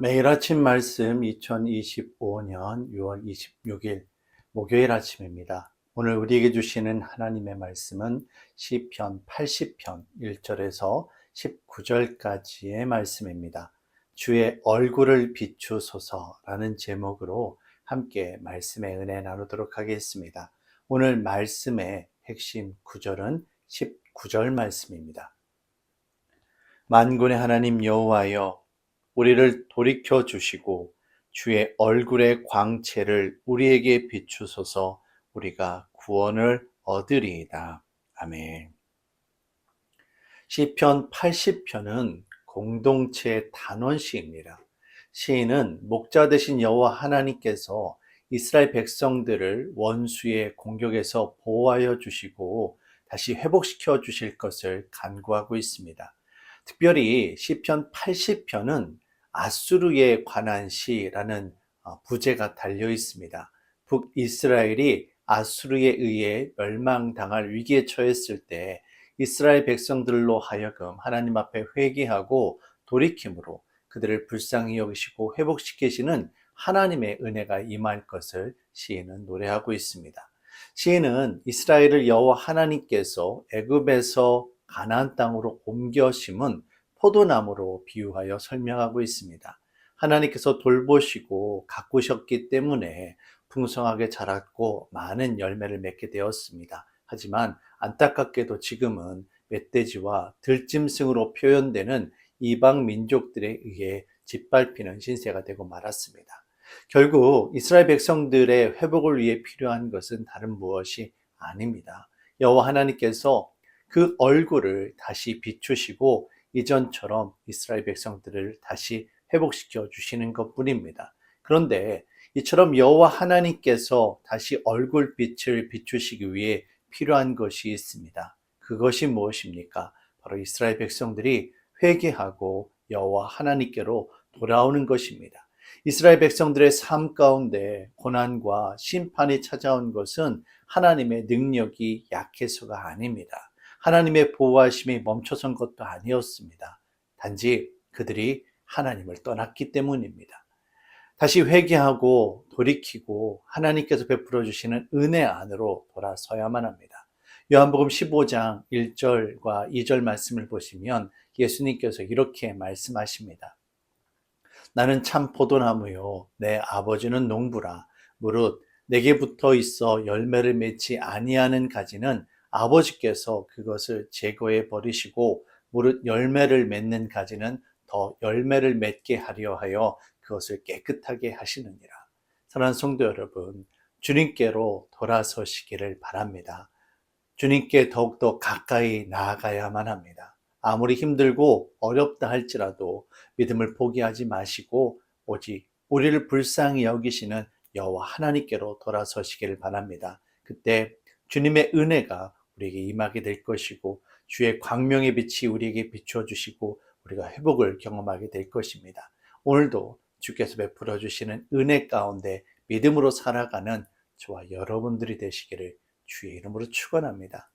매일 아침 말씀 2025년 6월 26일 목요일 아침입니다. 오늘 우리에게 주시는 하나님의 말씀은 시편 80편 1절에서 19절까지의 말씀입니다. 주의 얼굴을 비추소서라는 제목으로 함께 말씀의 은혜 나누도록 하겠습니다. 오늘 말씀의 핵심 구절은 19절 말씀입니다. 만군의 하나님 여호와여, 우리를 돌이켜 주시고 주의 얼굴의 광채를 우리에게 비추소서. 우리가 구원을 얻으리이다. 아멘. 시편 80편은 공동체 단원시입니다. 시인은 목자 되신 여호와 하나님께서 이스라엘 백성들을 원수의 공격에서 보호하여 주시고 다시 회복시켜 주실 것을 간구하고 있습니다. 특별히 시편 80편은 아수르에 관한 시라는 부제가 달려 있습니다. 북이스라엘이 아수르에 의해 멸망당할 위기에 처했을 때 이스라엘 백성들로 하여금 하나님 앞에 회개하고 돌이킴으로 그들을 불쌍히 여기시고 회복시키시는 하나님의 은혜가 임할 것을 시인은 노래하고 있습니다. 시인은 이스라엘을 여호와 하나님께서 애굽에서 가나안 땅으로 옮겨 심은 포도나무로 비유하여 설명하고 있습니다. 하나님께서 돌보시고 가꾸셨기 때문에 풍성하게 자랐고 많은 열매를 맺게 되었습니다. 하지만 안타깝게도 지금은 멧돼지와 들짐승으로 표현되는 이방 민족들에 의해 짓밟히는 신세가 되고 말았습니다. 결국 이스라엘 백성들의 회복을 위해 필요한 것은 다른 무엇이 아닙니다. 여호와 하나님께서 그 얼굴을 다시 비추시고 이전처럼 이스라엘 백성들을 다시 회복시켜 주시는 것뿐입니다. 그런데 이처럼 여호와 하나님께서 다시 얼굴빛을 비추시기 위해 필요한 것이 있습니다. 그것이 무엇입니까? 바로 이스라엘 백성들이 회개하고 여호와 하나님께로 돌아오는 것입니다. 이스라엘 백성들의 삶 가운데 고난과 심판이 찾아온 것은 하나님의 능력이 약해서가 아닙니다. 하나님의 보호하심이 멈춰선 것도 아니었습니다. 단지 그들이 하나님을 떠났기 때문입니다. 다시 회개하고 돌이키고 하나님께서 베풀어 주시는 은혜 안으로 돌아서야만 합니다. 요한복음 15장 1절과 2절 말씀을 보시면 예수님께서 이렇게 말씀하십니다. 나는 참 포도나무요 내 아버지는 농부라. 무릇 내게 붙어 있어 열매를 맺지 아니하는 가지는 아버지께서 그것을 제거해 버리시고 무릇 열매를 맺는 가지는 더 열매를 맺게 하려 하여 그것을 깨끗하게 하시느니라. 사랑하는 성도 여러분, 주님께로 돌아서시기를 바랍니다. 주님께 더욱더 가까이 나아가야만 합니다. 아무리 힘들고 어렵다 할지라도 믿음을 포기하지 마시고 오직 우리를 불쌍히 여기시는 여호와 하나님께로 돌아서시기를 바랍니다. 그때 주님의 은혜가 우리에게 임하게 될 것이고 주의 광명의 빛이 우리에게 비추어 주시고 우리가 회복을 경험하게 될 것입니다. 오늘도 주께서 베풀어 주시는 은혜 가운데 믿음으로 살아가는 저와 여러분들이 되시기를 주의 이름으로 축원합니다.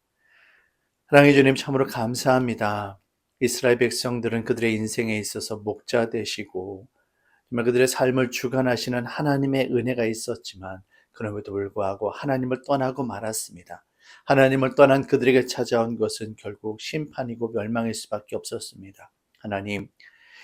사랑해 주님, 참으로 감사합니다. 이스라엘 백성들은 그들의 인생에 있어서 목자 되시고 정말 그들의 삶을 주관하시는 하나님의 은혜가 있었지만 그럼에도 불구하고 하나님을 떠나고 말았습니다. 하나님을 떠난 그들에게 찾아온 것은 결국 심판이고 멸망일 수밖에 없었습니다. 하나님,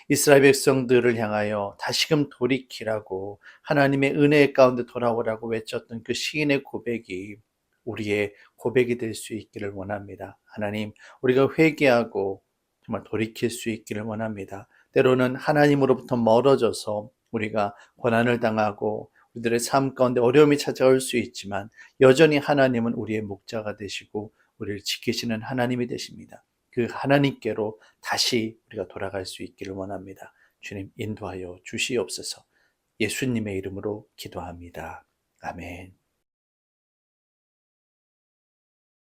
이스라엘 백성들을 향하여 다시금 돌이키라고 하나님의 은혜 가운데 돌아오라고 외쳤던 그 시인의 고백이 우리의 고백이 될 수 있기를 원합니다. 하나님, 우리가 회개하고 정말 돌이킬 수 있기를 원합니다. 때로는 하나님으로부터 멀어져서 우리가 고난을 당하고 우리들의 삶 가운데 어려움이 찾아올 수 있지만 여전히 하나님은 우리의 목자가 되시고 우리를 지키시는 하나님이 되십니다. 그 하나님께로 다시 우리가 돌아갈 수 있기를 원합니다. 주님 인도하여 주시옵소서. 예수님의 이름으로 기도합니다. 아멘.